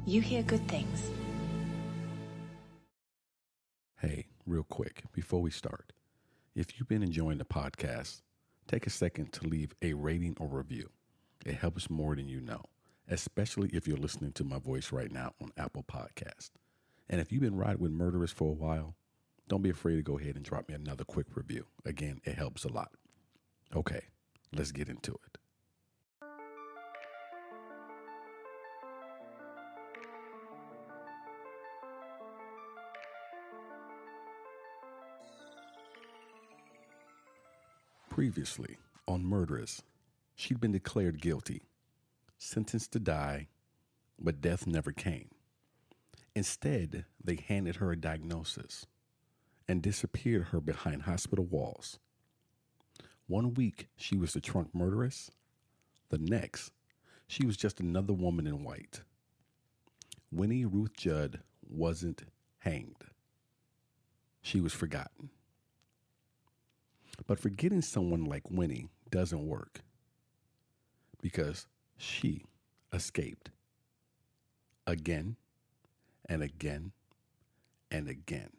you hear good things. Hey, real quick, before we start, if you've been enjoying the podcast, take a second to leave a rating or review. It helps more than you know, especially if you're listening to my voice right now on Apple Podcast. And if you've been riding with murderers for a while, don't be afraid to go ahead and drop me another quick review. Again, it helps a lot. Okay, let's get into it. Previously, on Murderous, she'd been declared guilty, sentenced to die, but death never came. Instead, they handed her a diagnosis and disappeared her behind hospital walls. 1 week, she was the trunk murderess. The next, she was just another woman in white. Winnie Ruth Judd wasn't hanged. She was forgotten. But forgetting someone like Winnie doesn't work because she escaped again and again and again.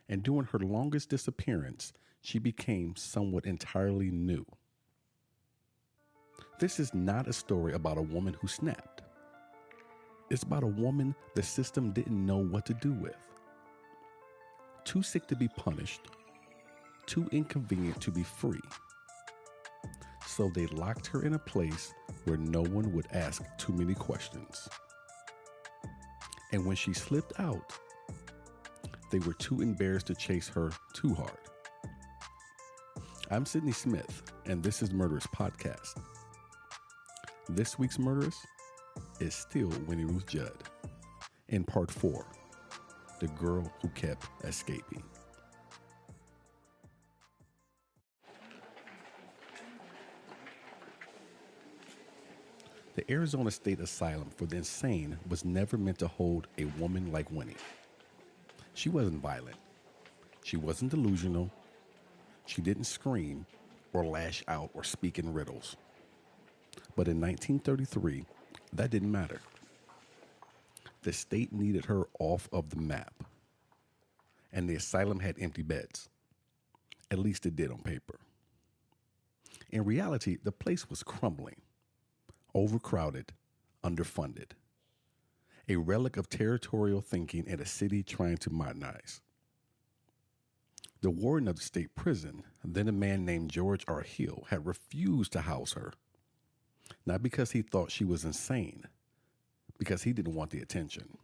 And during her longest disappearance, she became someone entirely new. This is not a story about a woman who snapped. It's about a woman the system didn't know what to do with. Too sick to be punished, too inconvenient to be free. So they locked her in a place where no one would ask too many questions. And when she slipped out, they were too embarrassed to chase her too hard. I'm Sidney Smith, and this is Murderous Podcast. This week's Murderous is still Winnie Ruth Judd. In part 4, the girl who kept escaping. The Arizona State Asylum for the Insane was never meant to hold a woman like Winnie. She wasn't violent. She wasn't delusional. She didn't scream or lash out or speak in riddles. But in 1933, that didn't matter. The state needed her off of the map. And the asylum had empty beds. At least it did on paper. In reality, the place was crumbling. Overcrowded, underfunded. A relic of territorial thinking in a city trying to modernize. The warden of the state prison, then a man named George R. Hill, had refused to house her. Not because he thought she was insane, because he didn't want the attention.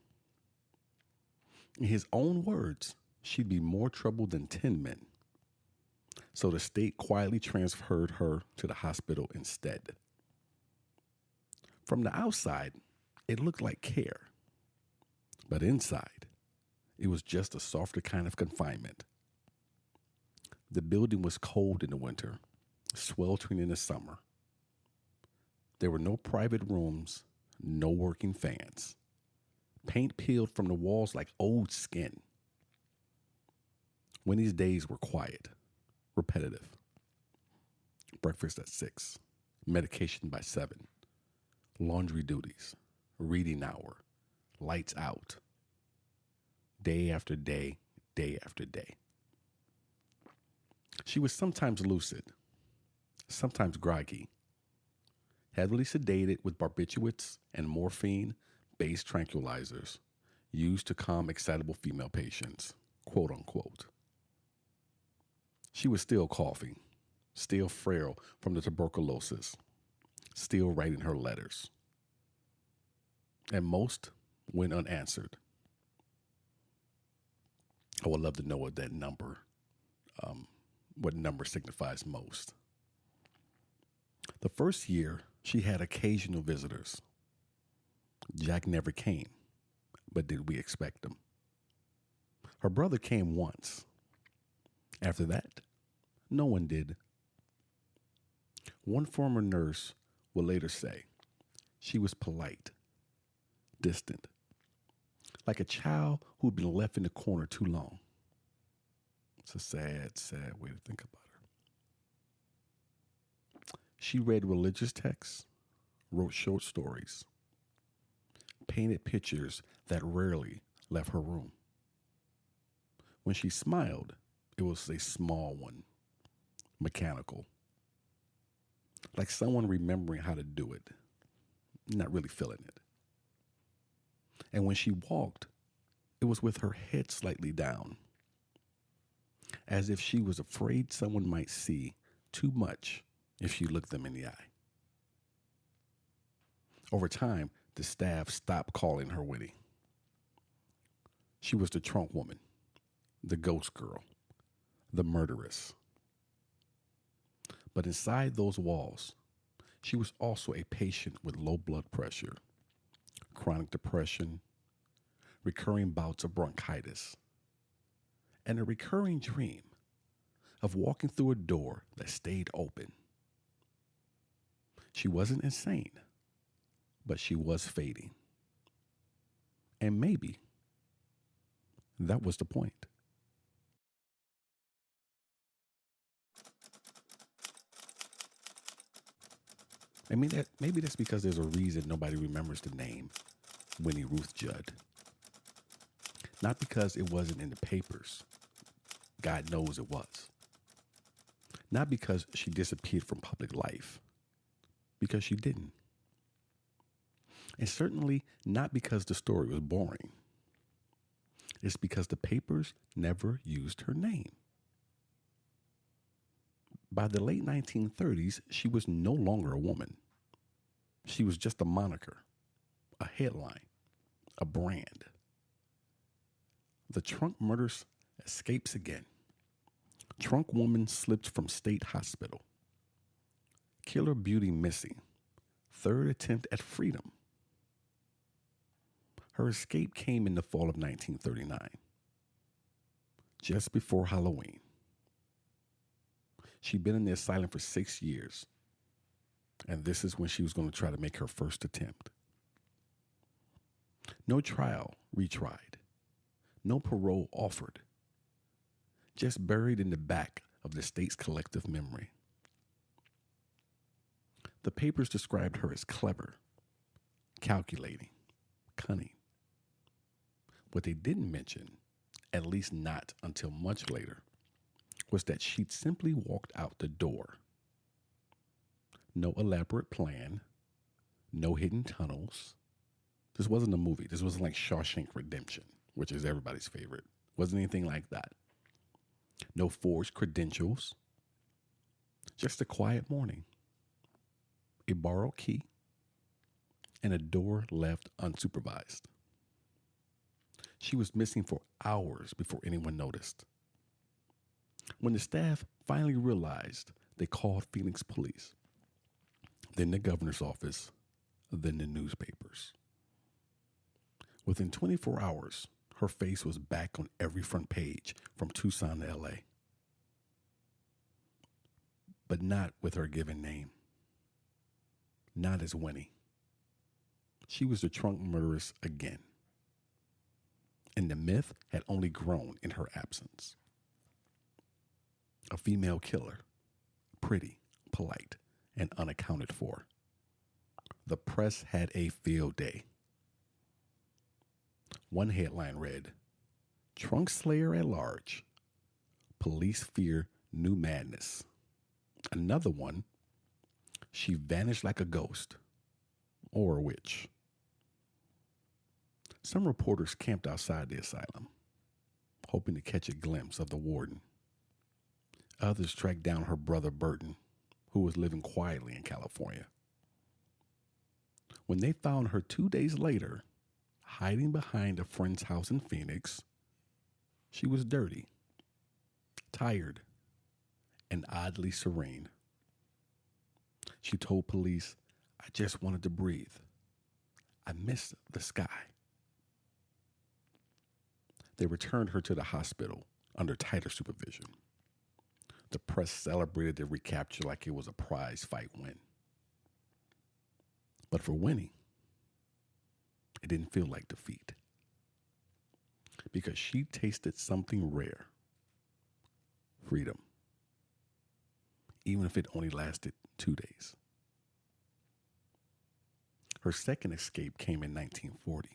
In his own words, she'd be more trouble than 10 men. So the state quietly transferred her to the hospital instead. From the outside, it looked like care. But inside, it was just a softer kind of confinement. The building was cold in the winter, sweltering in the summer. There were no private rooms, no working fans. Paint peeled from the walls like old skin. Winnie's days were quiet, repetitive. Breakfast at 6, medication by 7. Laundry duties, reading hour, lights out. Day after day, day after day. She was sometimes lucid, sometimes groggy, heavily sedated with barbiturates and morphine-based tranquilizers used to calm excitable female patients, quote unquote. She was still coughing, still frail from the tuberculosis, still writing her letters. And most went unanswered. I would love to know what that number, what number signifies most. The first year, she had occasional visitors. Jack never came, but did we expect him? Her brother came once. After that, no one did. One former nurse would later say she was polite, distant, like a child who'd been left in the corner too long. It's a sad, sad way to think about her. She read religious texts, wrote short stories, painted pictures that rarely left her room. When she smiled, it was a small one, mechanical, like someone remembering how to do it, not really feeling it. And when she walked, it was with her head slightly down, as if she was afraid someone might see too much if she looked them in the eye. Over time, the staff stopped calling her Winnie. She was the trunk woman, the ghost girl, the murderess. But inside those walls, she was also a patient with low blood pressure, chronic depression, recurring bouts of bronchitis, and a recurring dream of walking through a door that stayed open. She wasn't insane, but she was fading. And maybe that was the point. I mean, maybe that's because there's a reason nobody remembers the name Winnie Ruth Judd. Not because it wasn't in the papers. God knows it was. Not because she disappeared from public life. Because she didn't. And certainly not because the story was boring. It's because the papers never used her name. By the late 1930s, she was no longer a woman. She was just a moniker, a headline, a brand. The trunk murders escapes again. Trunk woman slipped from state hospital. Killer beauty missing. Third attempt at freedom. Her escape came in the fall of 1939, just before Halloween. She'd been in the asylum for 6 years, and this is when she was going to try to make her first attempt. No trial retried, no parole offered, just buried in the back of the state's collective memory. The papers described her as clever, calculating, cunning. What they didn't mention, at least not until much later, was that she'd simply walked out the door. No elaborate plan, no hidden tunnels. This wasn't a movie. This wasn't like Shawshank Redemption, which is everybody's favorite. Wasn't anything like that. No forged credentials. Just a quiet morning. A borrowed key and a door left unsupervised. She was missing for hours before anyone noticed. When the staff finally realized, they called Phoenix police, then the governor's office, then the newspapers. Within 24 hours, her face was back on every front page from Tucson to LA. But not with her given name. Not as Winnie. She was the trunk murderess again. And the myth had only grown in her absence. A female killer, pretty, polite, and unaccounted for. The press had a field day. One headline read, "Trunk Slayer at Large. Police fear new madness." Another one, "She vanished like a ghost or a witch." Some reporters camped outside the asylum, hoping to catch a glimpse of the warden. Others tracked down her brother Burton, who was living quietly in California. When they found her 2 days later, hiding behind a friend's house in Phoenix, she was dirty, tired, and oddly serene. She told police, "I just wanted to breathe. I missed the sky." They returned her to the hospital under tighter supervision. The press celebrated the recapture like it was a prize fight win. But for Winnie, it didn't feel like defeat. Because she tasted something rare. Freedom. Even if it only lasted 2 days. Her second escape came in 1940.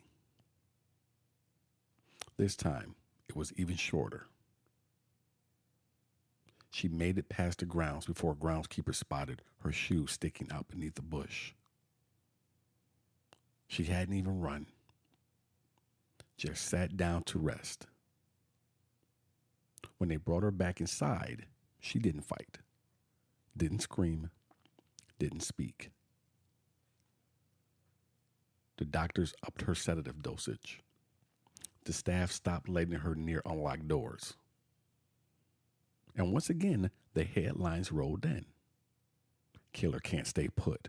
This time, it was even shorter. She made it past the grounds before a groundskeeper spotted her shoe sticking out beneath the bush. She hadn't even run, just sat down to rest. When they brought her back inside, she didn't fight, didn't scream, didn't speak. The doctors upped her sedative dosage. The staff stopped letting her near unlocked doors. And once again, the headlines rolled in. Killer can't stay put.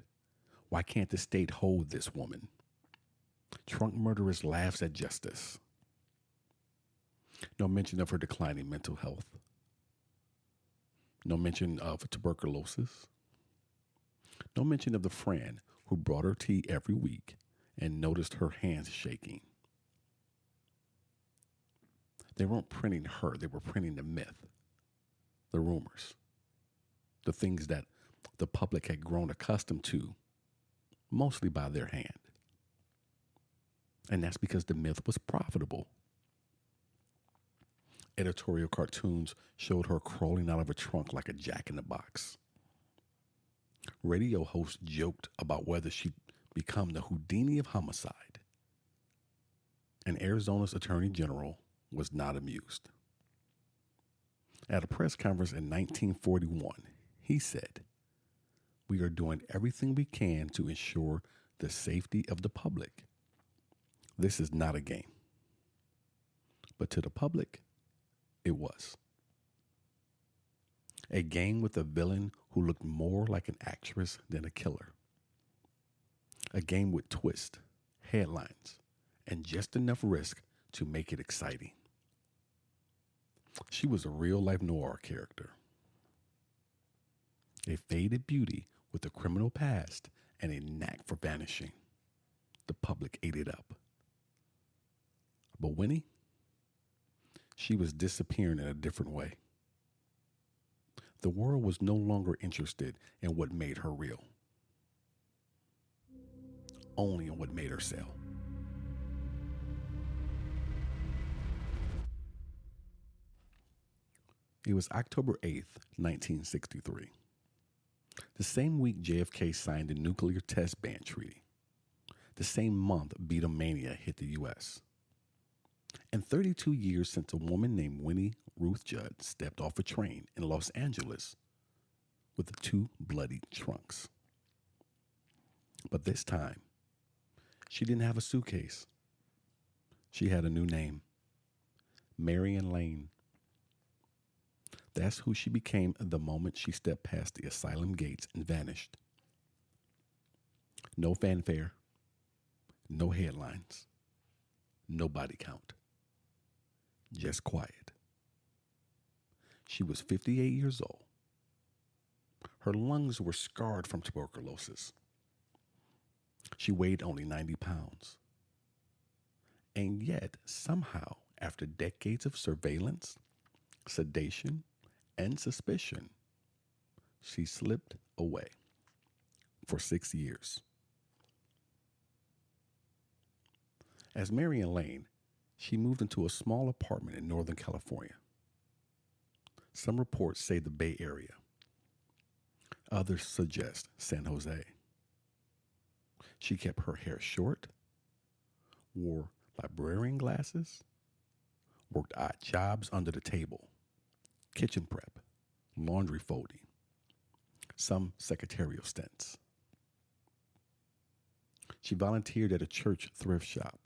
Why can't the state hold this woman? Trunk murderess laughs at justice. No mention of her declining mental health. No mention of tuberculosis. No mention of the friend who brought her tea every week and noticed her hands shaking. They weren't printing her, they were printing the myth, the rumors, the things that the public had grown accustomed to, mostly by their hand. And that's because the myth was profitable. Editorial cartoons showed her crawling out of a trunk like a jack-in-the-box. Radio hosts joked about whether she'd become the Houdini of homicide. And Arizona's Attorney General was not amused. At a press conference in 1941, he said, "We are doing everything we can to ensure the safety of the public. This is not a game." But to the public, it was. A game with a villain who looked more like an actress than a killer. A game with twists, headlines, and just enough risk to make it exciting. She was a real-life noir character. A faded beauty with a criminal past and a knack for vanishing. The public ate it up. But Winnie, she was disappearing in a different way. The world was no longer interested in what made her real, only in what made her sell. It was October 8th, 1963. The same week JFK signed the Nuclear Test Ban Treaty. The same month Beatlemania hit the U.S. And 32 years since a woman named Winnie Ruth Judd stepped off a train in Los Angeles with 2 bloody trunks. But this time, she didn't have a suitcase. She had a new name, Marian Lane. That's who she became the moment she stepped past the asylum gates and vanished. No fanfare, no headlines, no body count. Just quiet. She was 58 years old. Her lungs were scarred from tuberculosis. She weighed only 90 pounds. And yet, somehow, after decades of surveillance, sedation, and suspicion, she slipped away for 6 years. As Marian Lane, she moved into a small apartment in Northern California. Some reports say the Bay Area. Others suggest San Jose. She kept her hair short, wore librarian glasses, worked odd jobs under the table, kitchen prep, laundry folding, some secretarial stints. She volunteered at a church thrift shop,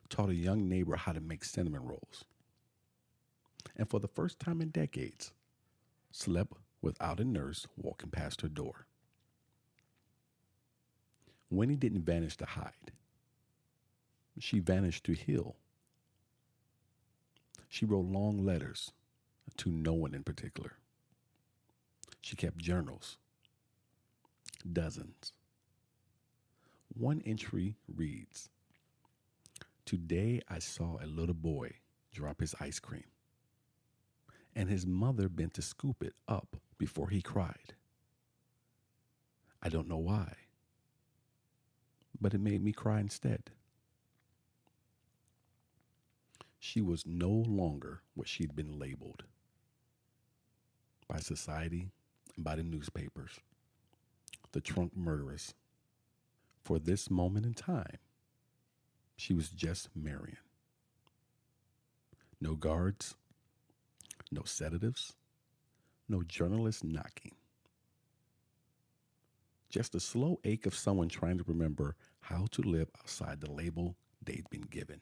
taught a young neighbor how to make cinnamon rolls, and for the first time in decades, slept without a nurse walking past her door. Winnie didn't vanish to hide. She vanished to heal. She wrote long letters to no one in particular. She kept journals, dozens. One entry reads, "Today I saw a little boy drop his ice cream, and his mother bent to scoop it up before he cried. I don't know why. but it made me cry instead. She was no longer what she'd been labeled by society and by the newspapers, the trunk murderess. For this moment in time, she was just Marian. No guards, no sedatives, no journalists knocking. Just a slow ache of someone trying to remember how to live outside the label they'd been given.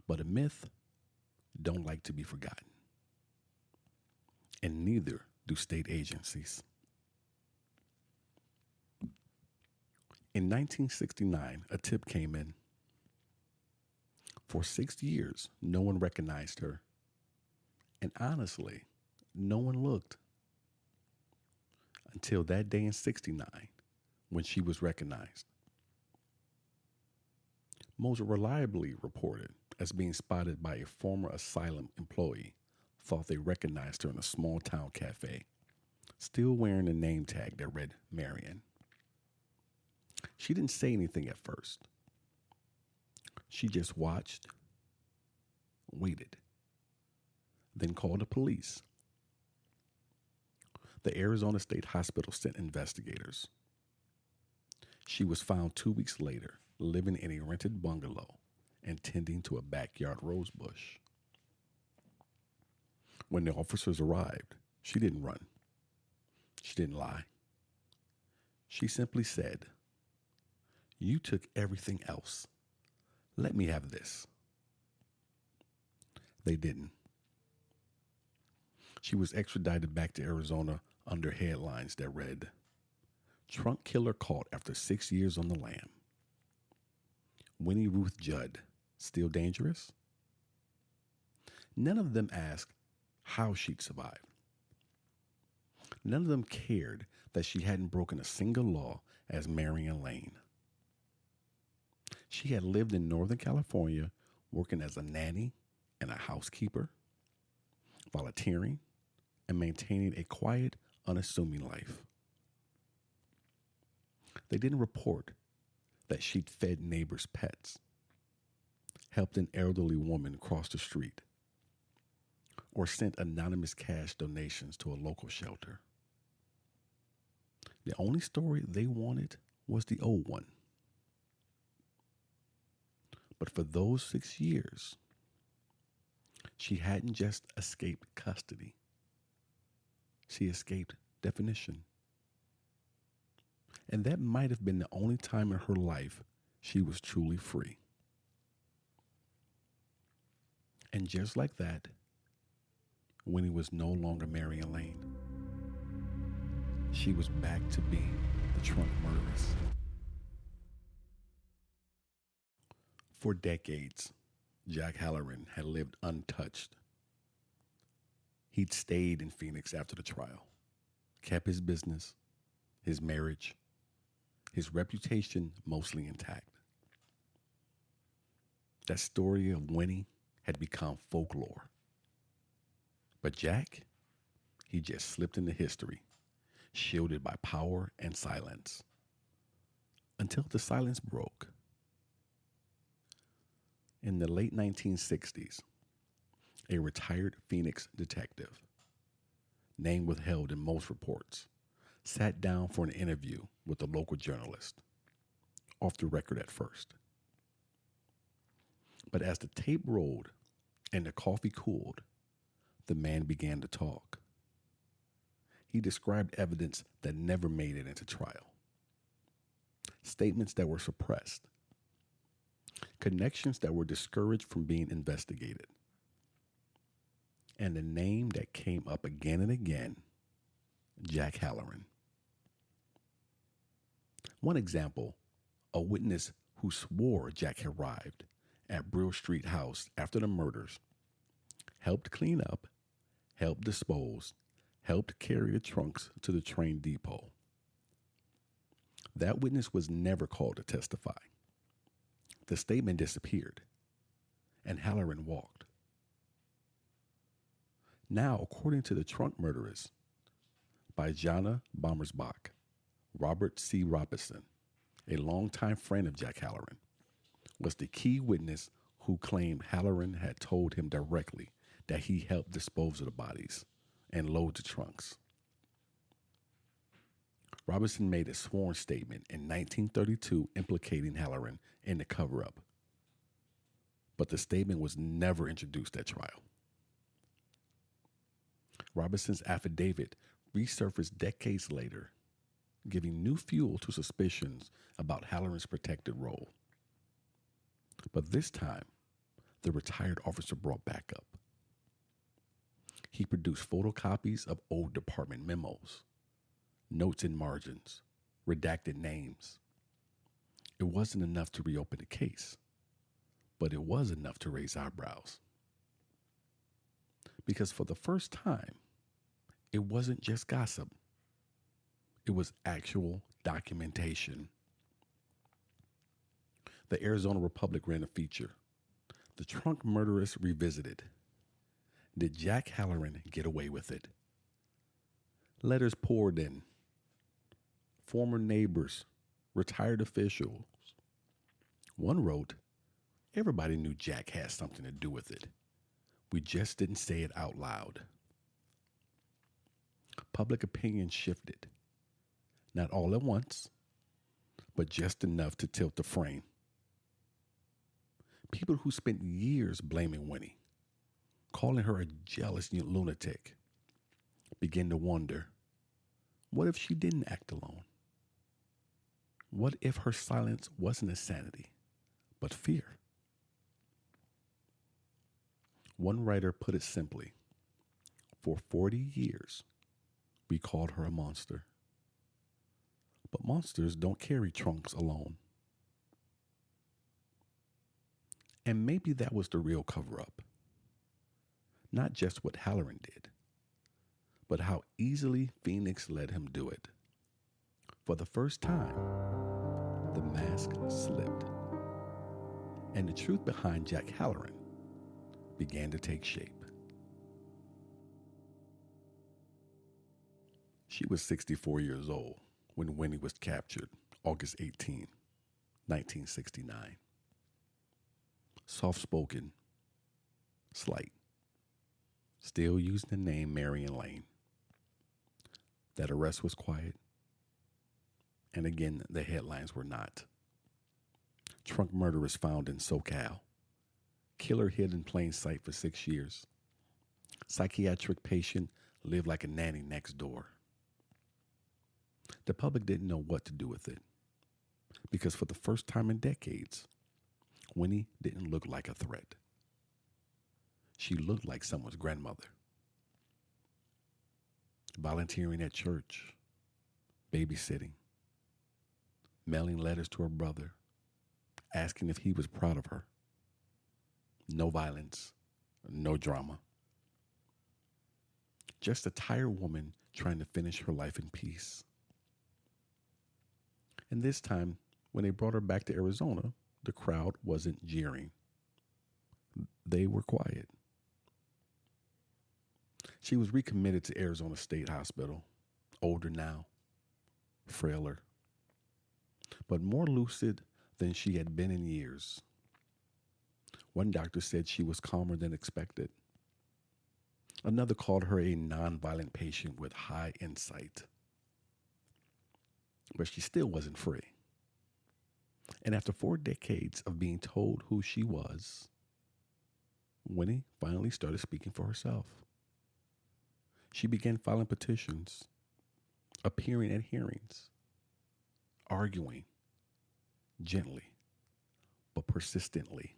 But a myth don't like to be forgotten. And neither do state agencies. In 1969, a tip came in. For 6 years, no one recognized her. And honestly, no one looked. Until that day in '69, when she was recognized. Most reliably reported as being spotted by a former asylum employee thought they recognized her in a small town cafe, still wearing a name tag that read Marian. She didn't say anything at first. She just watched, waited, then called the police. The Arizona State Hospital sent investigators. She was found 2 weeks later, living in a rented bungalow and tending to a backyard rose bush. When the officers arrived, she didn't run. She didn't lie. She simply said, "You took everything else. Let me have this." They didn't. She was extradited back to Arizona under headlines that read, "Trunk killer caught after 6 years on the lam." Winnie Ruth Judd, still dangerous? None of them asked how she'd survived. None of them cared that she hadn't broken a single law as Marian Lane. She had lived in Northern California working as a nanny and a housekeeper, volunteering, and maintaining a quiet, unassuming life. They didn't report that she'd fed neighbors' pets, helped an elderly woman cross the street, or sent anonymous cash donations to a local shelter. The only story they wanted was the old one. But for those 6 years, she hadn't just escaped custody. She escaped definition. And that might have been the only time in her life she was truly free. And just like that, Winnie was no longer Marian Lane. She was back to being the trunk murderess. For decades, Jack Halloran had lived untouched. He'd stayed in Phoenix after the trial, kept his business, his marriage, his reputation mostly intact. That story of Winnie had become folklore. But Jack, he just slipped into history, shielded by power and silence. Until the silence broke. In the late 1960s, a retired Phoenix detective, name withheld in most reports, sat down for an interview with a local journalist, off the record at first. But as the tape rolled and the coffee cooled, the man began to talk. He described evidence that never made it into trial, statements that were suppressed, connections that were discouraged from being investigated, and the name that came up again and again, Jack Halloran. One example, a witness who swore Jack had arrived at Brill Street House after the murders, helped clean up, helped dispose, helped carry the trunks to the train depot. That witness was never called to testify. The statement disappeared, and Halloran walked. Now, according to the trunk murderers by Jana Bommersbach, Robert C. Robinson, a longtime friend of Jack Halloran, was the key witness who claimed Halloran had told him directly that he helped dispose of the bodies and load the trunks. Robinson made a sworn statement in 1932 implicating Halloran in the cover-up, but the statement was never introduced at trial. Robinson's affidavit resurfaced decades later, giving new fuel to suspicions about Halloran's protected role. But this time, the retired officer brought back up. He produced photocopies of old department memos, notes in margins, redacted names. It wasn't enough to reopen the case, but it was enough to raise eyebrows. Because for the first time, it wasn't just gossip. It was actual documentation. The Arizona Republic ran a feature, "The Trunk Murderers Revisited." Did Jack Halloran get away with it? Letters poured in. Former neighbors, retired officials. One wrote, "Everybody knew Jack had something to do with it. We just didn't say it out loud." Public opinion shifted. Not all at once, but just enough to tilt the frame. People who spent years blaming Winnie, calling her a jealous lunatic, began to wonder, what if she didn't act alone? What if her silence wasn't insanity, but fear? One writer put it simply, for 40 years, we called her a monster. But monsters don't carry trunks alone. And maybe that was the real cover-up. Not just what Halloran did, but how easily Phoenix let him do it. For the first time, the mask slipped, and the truth behind Jack Halloran began to take shape. She was 64 years old when Winnie was captured August 18, 1969. Soft-spoken, slight, still using the name Marian Lane. That arrest was quiet, and again, the headlines were not. Trunk murderers found in SoCal. Killer hid in plain sight for 6 years. Psychiatric patient lived like a nanny next door. The public didn't know what to do with it, because for the first time in decades, Winnie didn't look like a threat. She looked like someone's grandmother. Volunteering at church, babysitting, mailing letters to her brother, asking if he was proud of her. No violence, no drama. Just a tired woman trying to finish her life in peace. And this time, when they brought her back to Arizona, the crowd wasn't jeering. They were quiet. She was recommitted to Arizona State Hospital, older now, frailer, but more lucid than she had been in years. One doctor said she was calmer than expected. Another called her a nonviolent patient with high insight. But she still wasn't free. And after 4 decades of being told who she was, Winnie finally started speaking for herself. She began filing petitions, appearing at hearings, arguing gently but persistently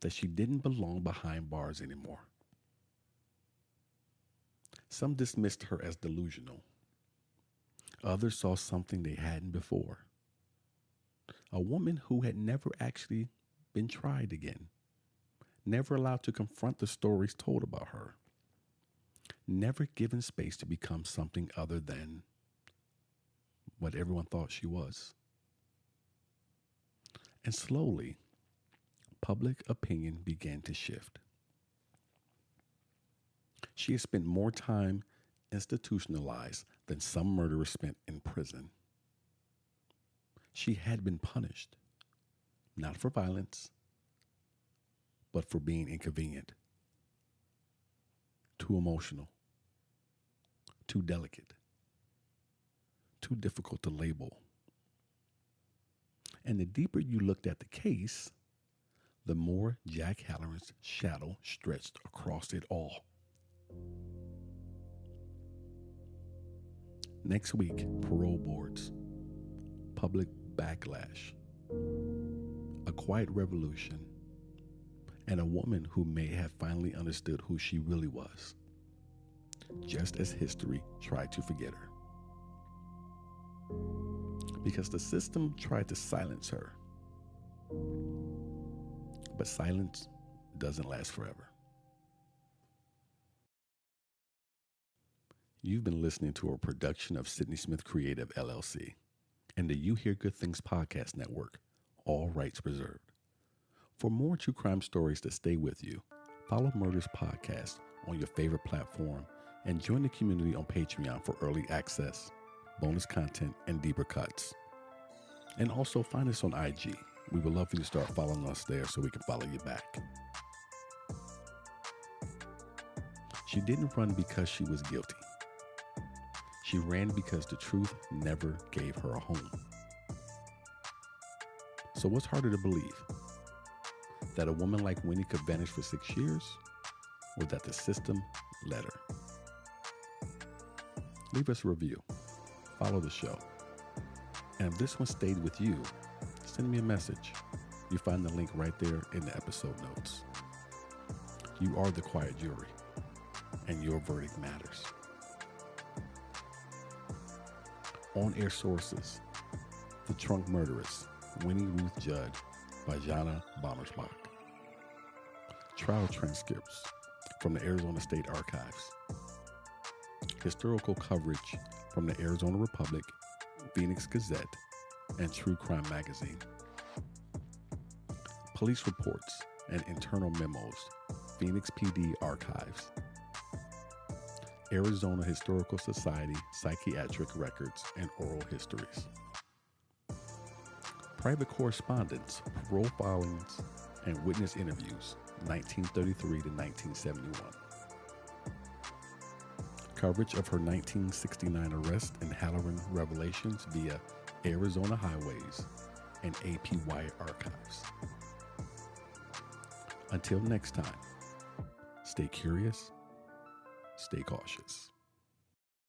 that she didn't belong behind bars anymore. Some dismissed her as delusional. Others saw something they hadn't before. A woman who had never actually been tried again, never allowed to confront the stories told about her, never given space to become something other than what everyone thought she was. And slowly, public opinion began to shift. She had spent more time institutionalized than some murderers spent in prison. She had been punished, not for violence, but for being inconvenient, too emotional, too delicate, too difficult to label. And the deeper you looked at the case, the more Jack Halloran's shadow stretched across it all. Next week, parole boards, public backlash, a quiet revolution, and a woman who may have finally understood who she really was, just as history tried to forget her. Because the system tried to silence her. But silence doesn't last forever. You've been listening to a production of Sidney Smith Creative, LLC, and the You Hear Good Things podcast network, all rights reserved. For more true crime stories to stay with you, follow Murders Podcast on your favorite platform and join the community on Patreon for early access, bonus content, and deeper cuts. And also find us on IG. We would love for you to start following us there so we can follow you back. She didn't run because she was guilty. She ran because the truth never gave her a home. So what's harder to believe? That a woman like Winnie could vanish for 6 years, or that the system let her? Leave us a review. Follow the show. And if this one stayed with you, send me a message. You find the link right there in the episode notes. You are the quiet jury, and your verdict matters. On-air sources: The Trunk Murderess, Winnie Ruth Judd by Jana Bommersbach. Trial transcripts from the Arizona State Archives. Historical coverage from the Arizona Republic, Phoenix Gazette, and True Crime Magazine. Police reports and internal memos, Phoenix PD Archives. Arizona Historical Society Psychiatric Records and Oral Histories. Private correspondence, parole filings, and witness interviews, 1933 to 1971. Coverage of her 1969 arrest and Halloran revelations via Arizona Highways and APY Archives. Until next time, stay curious, stay cautious.